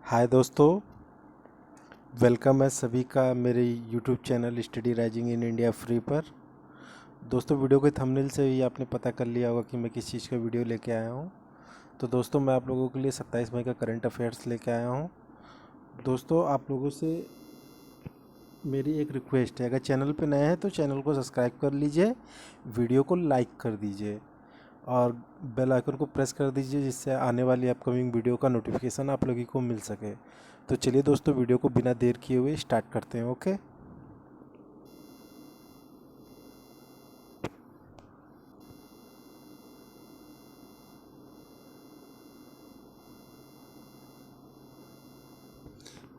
हाय दोस्तों, वेलकम है सभी का मेरे YouTube channel study rising in India free पर। दोस्तों, वीडियो के थंबनेल से ही आपने पता कर लिया होगा कि मैं किस चीज़ का वीडियो लेके आया हूँ। तो दोस्तों, मैं आप लोगों के लिए 27 मई का करंट अफेयर्स लेके आया हूँ। दोस्तों, आप लोगों से मेरी एक रिक्वेस्ट है, अगर चैनल पे नए हैं तो चैनल को सब्सक्राइब कर लीजिए, वीडियो को लाइक कर दीजिए और बेल आइकन को प्रेस कर दीजिए, जिससे आने वाली अपकमिंग वीडियो का नोटिफिकेशन आप लोगों को मिल सके। तो चलिए दोस्तों, वीडियो को बिना देर किए हुए स्टार्ट करते हैं। ओके।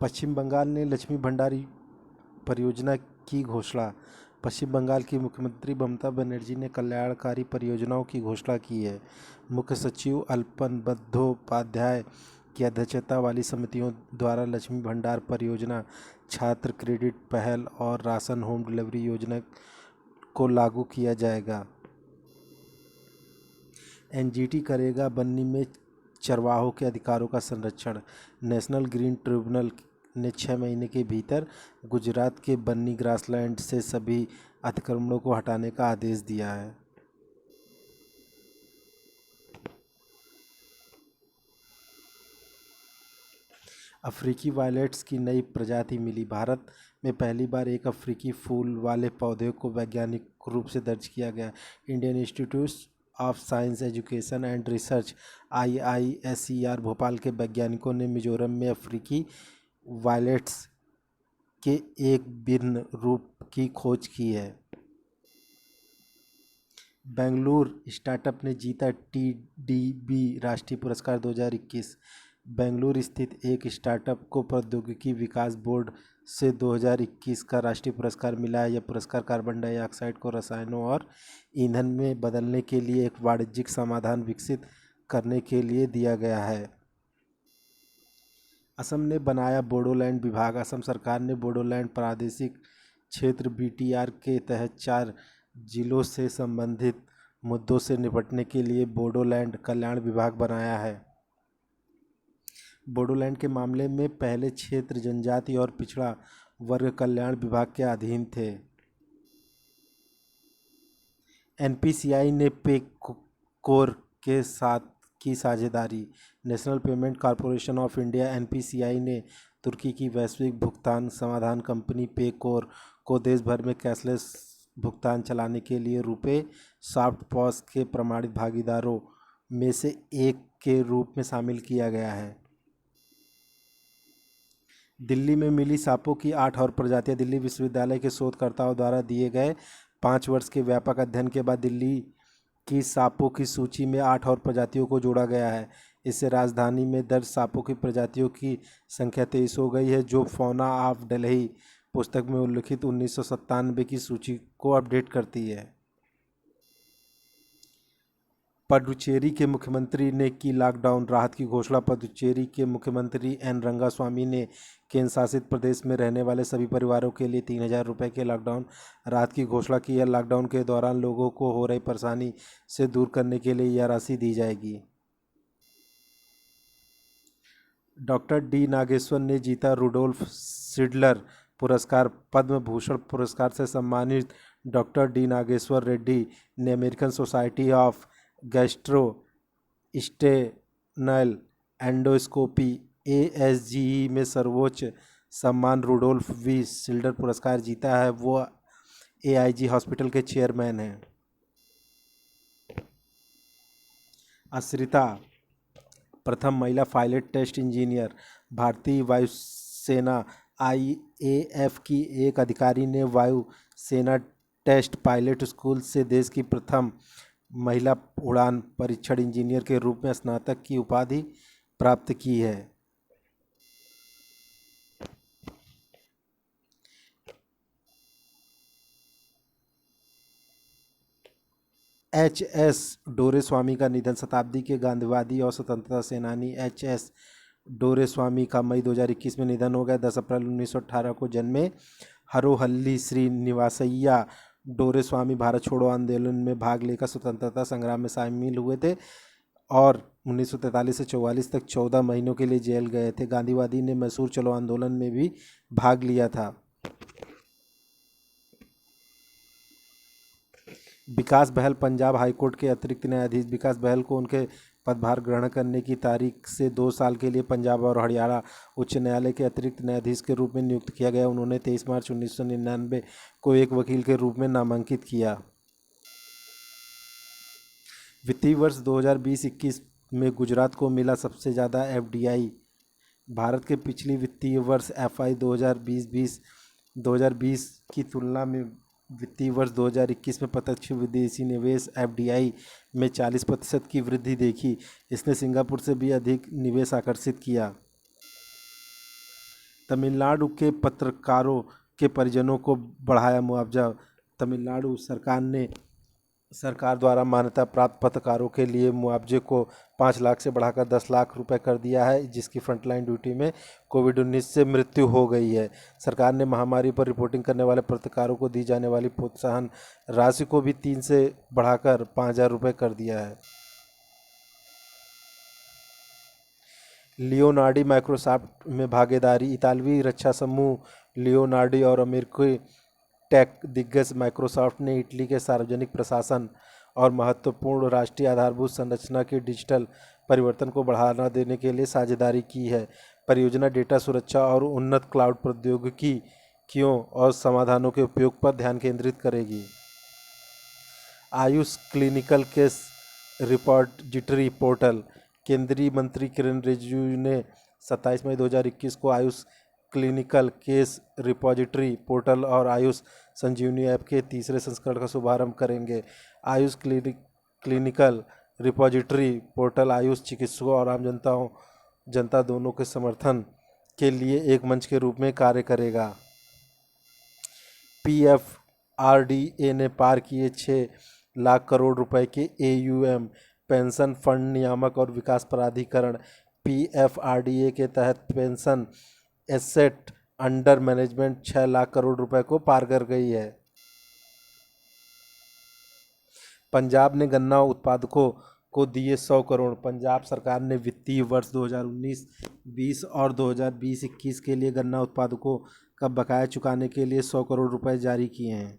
पश्चिम बंगाल ने लक्ष्मी भंडारी परियोजना की घोषणा। पश्चिम बंगाल की मुख्यमंत्री ममता बनर्जी ने कल्याणकारी परियोजनाओं की घोषणा की है। मुख्य सचिव अल्पन बंदोपाध्याय की अध्यक्षता वाली समितियों द्वारा लक्ष्मी भंडार परियोजना, छात्र क्रेडिट पहल और राशन होम डिलीवरी योजना को लागू किया जाएगा। एनजीटी करेगा बन्नी में चरवाहों के अधिकारों का संरक्षण। नेशनल ग्रीन ट्रिब्यूनल ने 6 महीने के भीतर गुजरात के बन्नी ग्रासलैंड से सभी अतिक्रमणों को हटाने का आदेश दिया है। अफ्रीकी वायलेट्स की नई प्रजाति मिली। भारत में पहली बार एक अफ्रीकी फूल वाले पौधे को वैज्ञानिक रूप से दर्ज किया गया। Indian institute of science education and research IISER Bhopal के वैज्ञानिकों ने मिजोरम में अफ्रीकी वायलेट्स के एक भिन्न रूप की खोज की है। बेंगलुरु स्टार्टअप ने जीता TDB राष्ट्रीय पुरस्कार 2021। बेंगलुरु स्थित एक स्टार्टअप को प्रौद्योगिकी विकास बोर्ड से 2021 का राष्ट्रीय पुरस्कार मिला है। यह पुरस्कार कार्बन डाइऑक्साइड को रसायनों और ईंधन में बदलने के लिए एक वाणिज्यिक समाधान विकसित करने के लिए दिया गया है। असम ने बनाया बोडोलैंड विभाग। असम सरकार ने बोडोलैंड प्रादेशिक क्षेत्र BTR के तहत 4 जिलों से संबंधित मुद्दों से निपटने के लिए बोडोलैंड कल्याण विभाग बनाया है। बोडोलैंड के मामले में पहले क्षेत्र जनजाति और पिछड़ा वर्ग कल्याण विभाग के अधीन थे। NPCI ने पे कोर के साथ की साझेदारी। National payment corporation of India NPCI ने तुर्की की वैश्विक भुगतान समाधान कंपनी पे कोर को देश भर में कैशलेस भुगतान चलाने के लिए रुपे सॉफ्ट पॉस के प्रमाणित भागीदारों में से एक के रूप में शामिल किया गया है। दिल्ली में मिली सांपों की 8 और प्रजातियां। दिल्ली विश्वविद्यालय के शोधकर्ताओं द्वारा दिए गए 5 वर्ष के व्यापक अध्ययन के बाद दिल्ली की सांपों की सूची में 8 और प्रजातियों को जोड़ा गया है। इससे राजधानी में दर्ज सांपों की प्रजातियों की संख्या 23 हो गई है, जो फौना ऑफ दिल्ली पुस्तक में उल्लिखित 1997 की सूची को अपडेट करती है। पुडुचेरी के मुख्यमंत्री ने की लॉकडाउन राहत की घोषणा। पुडुचेरी के मुख्यमंत्री एन रंगास्वामी ने केंद्र शासित प्रदेश में रहने वाले सभी परिवारों के लिए 3,000 रुपये के लॉकडाउन राहत की घोषणा की है। लॉकडाउन के दौरान लोगों को हो रही परेशानी से दूर करने के लिए यह राशि दी जाएगी। डॉक्टर डी नागेश्वर ने जीता रुडोल्फ सिडलर पुरस्कार। पद्म भूषण पुरस्कार से सम्मानित डॉक्टर डी नागेश्वर रेड्डी ने American society of gastro intestinal endoscopy ASGE में सर्वोच्च सम्मान रुडोल्फ वी सिल्डर पुरस्कार जीता है। वो AIG हॉस्पिटल के चेयरमैन हैं। अश्रिता प्रथम महिला पायलट टेस्ट इंजीनियर। भारतीय वायुसेना IAF की एक अधिकारी ने वायुसेना टेस्ट पायलट स्कूल से देश की प्रथम महिला उड़ान परीक्षण इंजीनियर के रूप में स्नातक की उपाधि प्राप्त की है। HS डोरेस्वामी का निधन। शताब्दी के गांधीवादी और स्वतंत्रता सेनानी HS डोरेस्वामी का मई 2021 में निधन हो गया। 10 अप्रैल 1918 को जन्मे हरोहल्ली श्रीनिवासैया डोरेस्वामी भारत छोड़ो आंदोलन में भाग लेकर स्वतंत्रता संग्राम में शामिल हुए थे और 1943 से 44 तक 14 महीनों के लिए जेल गए थे। गांधीवादी ने मैसूर चलो आंदोलन में भी भाग लिया था। विकास बहल पंजाब हाईकोर्ट के अतिरिक्त न्यायाधीश। विकास बहल को उनके पदभार ग्रहण करने की तारीख से 2 साल के लिए पंजाब और हरियाणा उच्च न्यायालय के अतिरिक्त न्यायाधीश के रूप में नियुक्त किया गया। उन्होंने 23 मार्च 1999 को एक वकील के रूप में नामांकित किया। वित्तीय वर्ष 2020-21 में गुजरात को मिला सबसे ज़्यादा एफडीआई। भारत के पिछली वित्तीय वर्ष एफआई 2020 की तुलना में वित्तीय वर्ष 2021 में प्रत्यक्ष विदेशी निवेश एफडीआई में 40% की वृद्धि देखी। इसने सिंगापुर से भी अधिक निवेश आकर्षित किया। तमिलनाडु के पत्रकारों के परिजनों को बढ़ाया मुआवजा। तमिलनाडु सरकार द्वारा मान्यता प्राप्त पत्रकारों के लिए मुआवजे को 5 लाख से बढ़ाकर 10 लाख रुपए कर दिया है, जिसकी फ्रंटलाइन ड्यूटी में कोविड-19 से मृत्यु हो गई है। सरकार ने महामारी पर रिपोर्टिंग करने वाले पत्रकारों को दी जाने वाली प्रोत्साहन राशि को भी 3 से बढ़ाकर 5,000 रुपये कर दिया है। लियोनार्डी माइक्रोसॉफ्ट में भागीदारी। इतालवी रक्षा समूह लियोनार्डी और अमेरिकी टेक दिग्गज माइक्रोसॉफ्ट ने इटली के सार्वजनिक प्रशासन और महत्वपूर्ण राष्ट्रीय आधारभूत संरचना के डिजिटल परिवर्तन को बढ़ावा देने के लिए साझेदारी की है। परियोजना डेटा सुरक्षा और उन्नत क्लाउड प्रौद्योगिकियों और समाधानों के उपयोग पर ध्यान केंद्रित करेगी। Ayush clinical case repository portal. केंद्रीय मंत्री किरण रिजिजू ने 27 मई 2021 को Ayush clinical case repository portal और आयुष संजीवनी ऐप के तीसरे संस्करण का शुभारंभ करेंगे। Ayush clinical repository portal Ayush चिकित्सकों और आम जनता दोनों के समर्थन के लिए एक मंच के रूप में कार्य करेगा। पीएफआरडीए ने पार किए 6 लाख करोड़ रुपए के एयूएम। पेंशन फंड नियामक और विकास प्राधिकरण पीएफआरडीए के तहत pension asset under management 6 lakh crore रुपए को पार कर गई है। पंजाब ने गन्ना उत्पादकों को दिए 100 करोड़। पंजाब सरकार ने वित्तीय वर्ष 2019-20 और 2020-21 के लिए गन्ना उत्पादकों का बकाया चुकाने के लिए 100 करोड़ रुपए जारी किए हैं।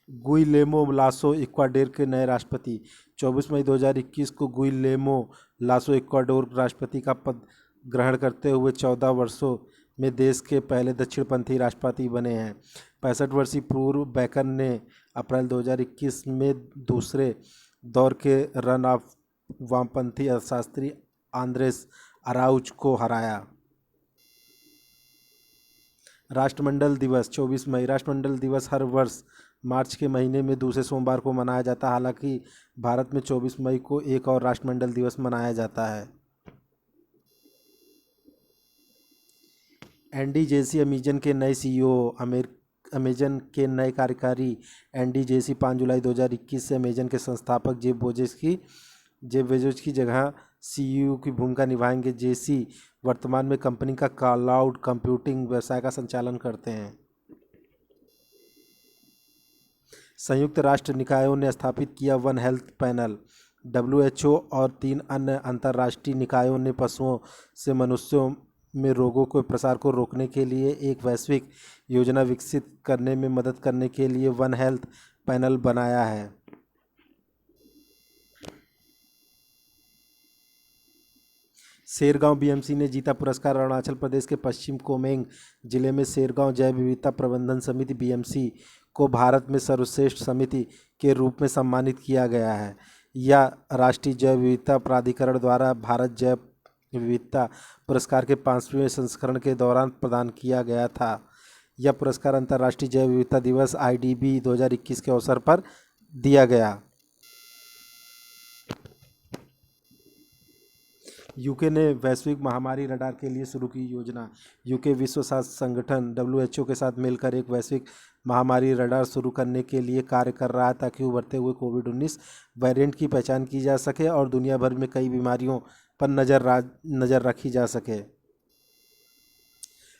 गुइलेमो लासो इक्वाडोर के नए राष्ट्रपति। 24 मई 2021 को गुइलेमो लासो इक्वाडोर राष्ट्रपति का पद ग्रहण करते हुए 14 वर्षों में देश के पहले दक्षिणपंथी राष्ट्रपति बने हैं। 65 वर्षीय पूर्व बैकन ने अप्रैल 2021 में दूसरे दौर के रन ऑफ वामपंथी अर्थशास्त्री आंद्रेस अराउज को हराया। राष्ट्रमंडल दिवस 24 मई। राष्ट्रमंडल दिवस हर वर्ष मार्च के महीने में दूसरे सोमवार को मनाया जाता है। हालांकि भारत में 24 मई को एक और राष्ट्रमंडल दिवस मनाया जाता है। एंडी जेसी अमेजन के नए सीईओ। अमेजन के नए कार्यकारी एंडी जेसी 5 जुलाई 2021 से अमेजन के संस्थापक जेफ बेजोस की जगह सीईओ की भूमिका निभाएंगे। जेसी वर्तमान में कंपनी का क्लाउड कंप्यूटिंग व्यवसाय का संचालन करते हैं। संयुक्त राष्ट्र निकायों ने स्थापित किया वन हेल्थ पैनल। डब्ल्यूएचओ और 3 अन्य अंतर्राष्ट्रीय निकायों ने पशुओं से मनुष्यों में रोगों के प्रसार को रोकने के लिए एक वैश्विक योजना विकसित करने में मदद करने के लिए वन हेल्थ पैनल बनाया है। शेरगांव बीएमसी ने जीता पुरस्कार। अरुणाचल प्रदेश के पश्चिम कोमेंग जिले में शेरगांव जैव विविधता प्रबंधन समिति बीएमसी को भारत में सर्वश्रेष्ठ समिति के रूप में सम्मानित किया गया है। यह राष्ट्रीय जैव विविधता प्राधिकरण द्वारा भारत जैव विविधता पुरस्कार के 5वें संस्करण के दौरान प्रदान किया गया था। यह पुरस्कार अंतर्राष्ट्रीय जैव विविधता दिवस IDB 2021 के अवसर पर दिया गया। यूके ने वैश्विक महामारी रडार के लिए शुरू की योजना। यूके विश्व स्वास्थ्य संगठन WHO के साथ मिलकर एक वैश्विक महामारी रडार शुरू करने के लिए कार्य कर रहा है, ताकि उभरते हुए कोविड-19 वेरिएंट की पहचान की जा सके और दुनिया भर में कई बीमारियों पर नज़र रखी जा सके।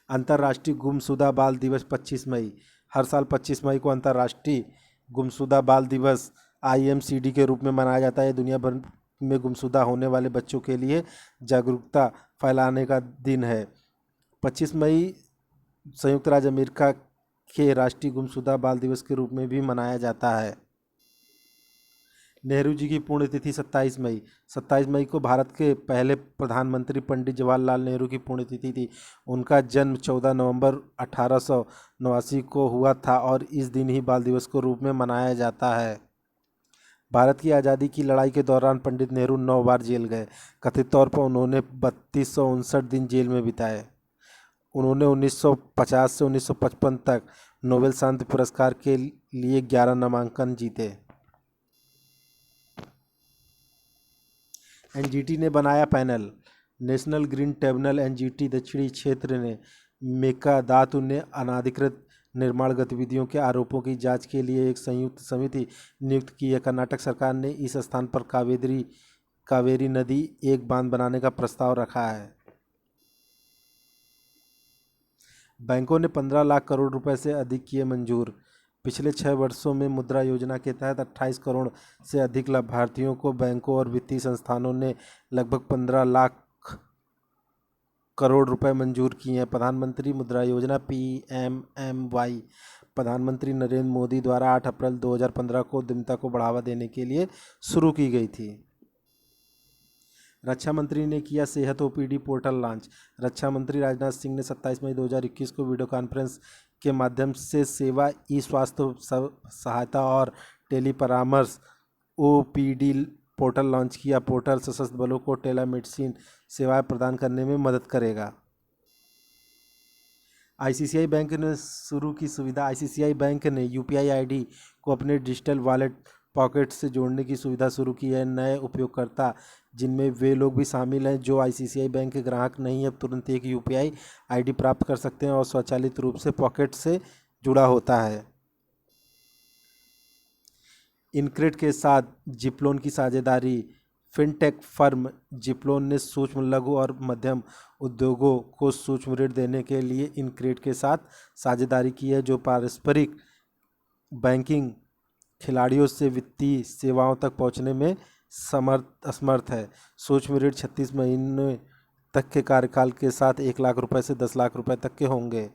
अंतर्राष्ट्रीय गुमशुदा बाल दिवस 25 मई। हर साल 25 मई को अंतर्राष्ट्रीय गुमशुदा बाल दिवस IMCD के रूप में मनाया जाता है। दुनिया भर में गुमशुदा होने वाले बच्चों के लिए जागरूकता फैलाने का दिन है। 25 मई संयुक्त राज्य अमेरिका के राष्ट्रीय गुमशुदा बाल दिवस के रूप में भी मनाया जाता है। नेहरू जी की पुण्यतिथि 27 मई। 27 मई को भारत के पहले प्रधानमंत्री पंडित जवाहरलाल नेहरू की पुण्यतिथि थी। उनका जन्म 14 नवंबर 1889 को हुआ था और इस दिन ही बाल दिवस के रूप में मनाया जाता है। भारत की आज़ादी की लड़ाई के दौरान पंडित नेहरू 9 बार जेल गए। कथित तौर पर उन्होंने 3259 दिन जेल में बिताए। उन्होंने 1950 से 1955 तक नोबेल शांति पुरस्कार के लिए 11 नामांकन जीते। NGT ने बनाया panel. National green tribunal NGT दक्षिणी क्षेत्र ने मेकादातु ने अनाधिकृत निर्माण गतिविधियों के आरोपों की जांच के लिए एक संयुक्त समिति नियुक्त की है। कर्नाटक सरकार ने इस स्थान पर कावेरी नदी एक बांध बनाने का प्रस्ताव रखा है। बैंकों ने 15 लाख करोड़ रुपए से अधिक किए मंजूर। पिछले 6 वर्षों में मुद्रा योजना के तहत 28 करोड़ से अधिक लाभार्थियों को बैंकों और वित्तीय संस्थानों ने लगभग 15 लाख करोड़ रुपए मंजूर किए हैं। प्रधानमंत्री मुद्रा योजना PMMY प्रधानमंत्री नरेंद्र मोदी द्वारा 8 अप्रैल 2015 को उद्यमिता को बढ़ावा देने के लिए शुरू की गई थी। रक्षा मंत्री ने किया सेहत OPD पोर्टल लॉन्च। रक्षा मंत्री राजनाथ सिंह ने 27 मई 2021 को वीडियो कॉन्फ्रेंस के माध्यम से सेवा स्वास्थ्य सहायता और टेली परामर्श OPD पोर्टल लॉन्च किया। पोर्टल सशस्त्र बलों को टेलीमेडिसिन सेवाएं प्रदान करने में मदद करेगा। ICICI बैंक ने शुरू की सुविधा। ICICI बैंक ने UPI ID को अपने डिजिटल वॉलेट पॉकेट से जोड़ने की सुविधा शुरू की है। नए उपयोगकर्ता, जिनमें वे लोग भी शामिल हैं जो ICICI बैंक के ग्राहक नहीं है, अब तुरंत एक UPI ID प्राप्त कर सकते हैं और स्वचालित रूप से पॉकेट से जुड़ा होता है। इनक्रेड के साथ जिप्लोन की साझेदारी। फिनटेक फर्म जिप्लोन ने सूक्ष्म, लघु और मध्यम उद्योगों को सूक्ष्म ऋण देने के लिए इनक्रेड के साथ साझेदारी की है, जो पारस्परिक बैंकिंग खिलाड़ियों से वित्तीय सेवाओं तक पहुंचने में असमर्थ है। सूक्ष्म ऋण 36 महीने तक के कार्यकाल के साथ 1 लाख रुपए से 10 लाख रुपए तक के होंगे।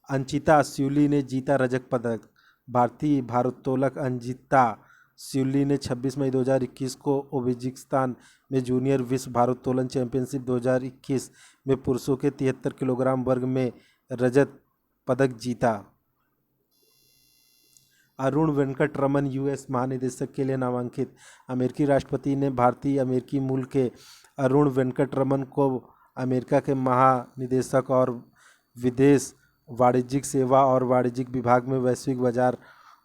अंचिता स्यूली ने जीता रजत पदक। भारतीय भारोत्तोलक अंचिता स्यूली ने 26 मई 2021 को उज्बेकिस्तान में जूनियर विश्व भारोत्तोलन चैंपियनशिप 2021 में पुरुषों के 73 किलोग्राम वर्ग में रजत पदक जीता। अरुण वेंकटरमन US महानिदेशक के लिए नामांकित। अमेरिकी राष्ट्रपति ने भारतीय अमेरिकी मूल के अरुण वेंकटरमन को अमेरिका के महानिदेशक और विदेश वाणिज्यिक सेवा और वाणिज्यिक विभाग में वैश्विक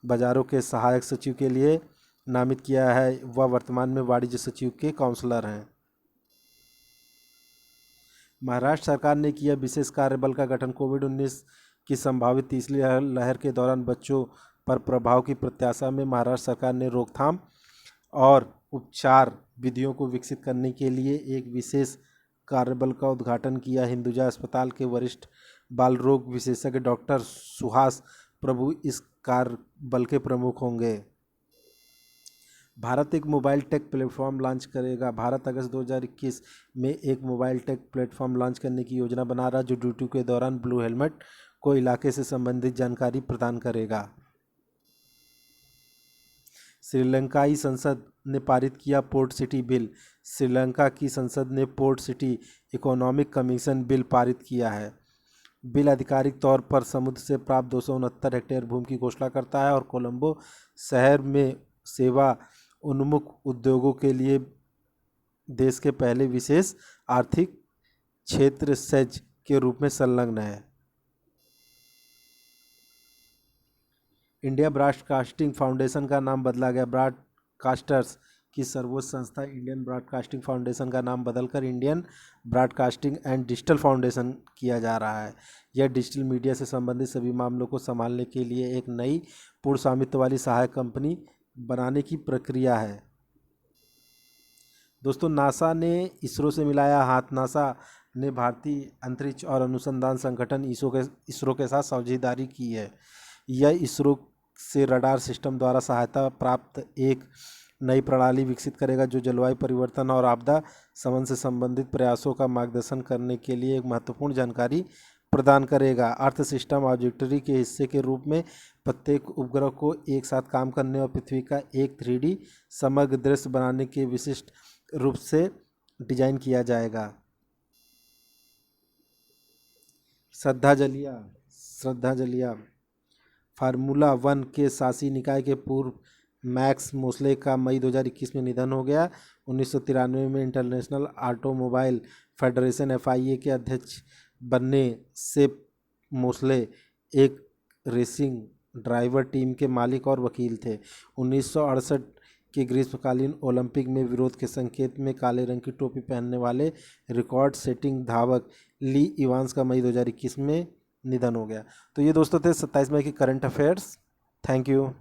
बाजारों के सहायक सचिव के लिए नामित किया है। वह वर्तमान में वाणिज्य सचिव के काउंसलर हैं। महाराष्ट्र सरकार ने किया विशेष कार्यबल का गठन। कोविड-19 की संभावित तीसरी लहर के दौरान बच्चों पर प्रभाव की प्रत्याशा में महाराष्ट्र सरकार ने रोकथाम और उपचार विधियों को विकसित करने के लिए एक विशेष कार्यबल का उद्घाटन किया। हिंदुजा अस्पताल के वरिष्ठ बाल रोग विशेषज्ञ डॉक्टर सुहास प्रभु इस कार्यबल के प्रमुख होंगे। भारत एक मोबाइल टेक प्लेटफॉर्म लॉन्च करेगा। भारत अगस्त 2021 में एक मोबाइल टेक प्लेटफॉर्म लॉन्च करने की योजना बना रहा है, जो ड्यूटी के दौरान ब्लू हेलमेट को इलाके से संबंधित जानकारी प्रदान करेगा। श्रीलंकाई संसद ने पारित किया पोर्ट सिटी बिल। श्रीलंका की संसद ने port city economic commission bill पारित किया है। बिल आधिकारिक तौर पर समुद्र से प्राप्त 269 हेक्टेयर भूमि की घोषणा करता है और कोलंबो शहर में सेवा उन्मुख उद्योगों के लिए देश के पहले विशेष आर्थिक क्षेत्र सेज के रूप में संलग्न है। इंडिया ब्रॉडकास्टिंग फाउंडेशन का नाम बदला गया। ब्रॉडकास्टर्स की सर्वोच्च संस्था इंडियन ब्रॉडकास्टिंग फाउंडेशन का नाम बदलकर Indian broadcasting and digital foundation किया जा रहा है। यह डिजिटल मीडिया से संबंधित सभी मामलों को संभालने के लिए एक नई पूर्ण स्वामित्व वाली सहायक कंपनी बनाने की प्रक्रिया है। दोस्तों, नासा ने इसरो से मिलाया हाथ। नासा ने भारतीय अंतरिक्ष और अनुसंधान संगठन इसरो के साथ साझेदारी की है। यह इसरो से रडार सिस्टम द्वारा सहायता प्राप्त एक नई प्रणाली विकसित करेगा जो जलवायु परिवर्तन और आपदा शमन से संबंधित प्रयासों का मार्गदर्शन करने के लिए एक महत्वपूर्ण जानकारी प्रदान करेगा। अर्थ सिस्टम ऑब्जर्वेटरी के हिस्से के रूप में प्रत्येक उपग्रह को एक साथ काम करने और पृथ्वी का एक 3D समग्र दृश्य बनाने के विशिष्ट रूप से डिजाइन किया जाएगा। श्रद्धांजलियाँ फार्मूला 1 के शासी निकाय के पूर्व मैक्स मोसले का मई 2021 में निधन हो गया। 1993 में इंटरनेशनल ऑटोमोबाइल फेडरेशन FIA के अध्यक्ष बनने से मोसले एक रेसिंग ड्राइवर टीम के मालिक और वकील थे। 1968 के ग्रीष्मकालीन ओलंपिक में विरोध के संकेत में काले रंग की टोपी पहनने वाले रिकॉर्ड सेटिंग धावक ली इवांस का मई 2021 में निधन हो गया। तो ये दोस्तों थे 27 मई के करंट अफेयर्स। Thank you.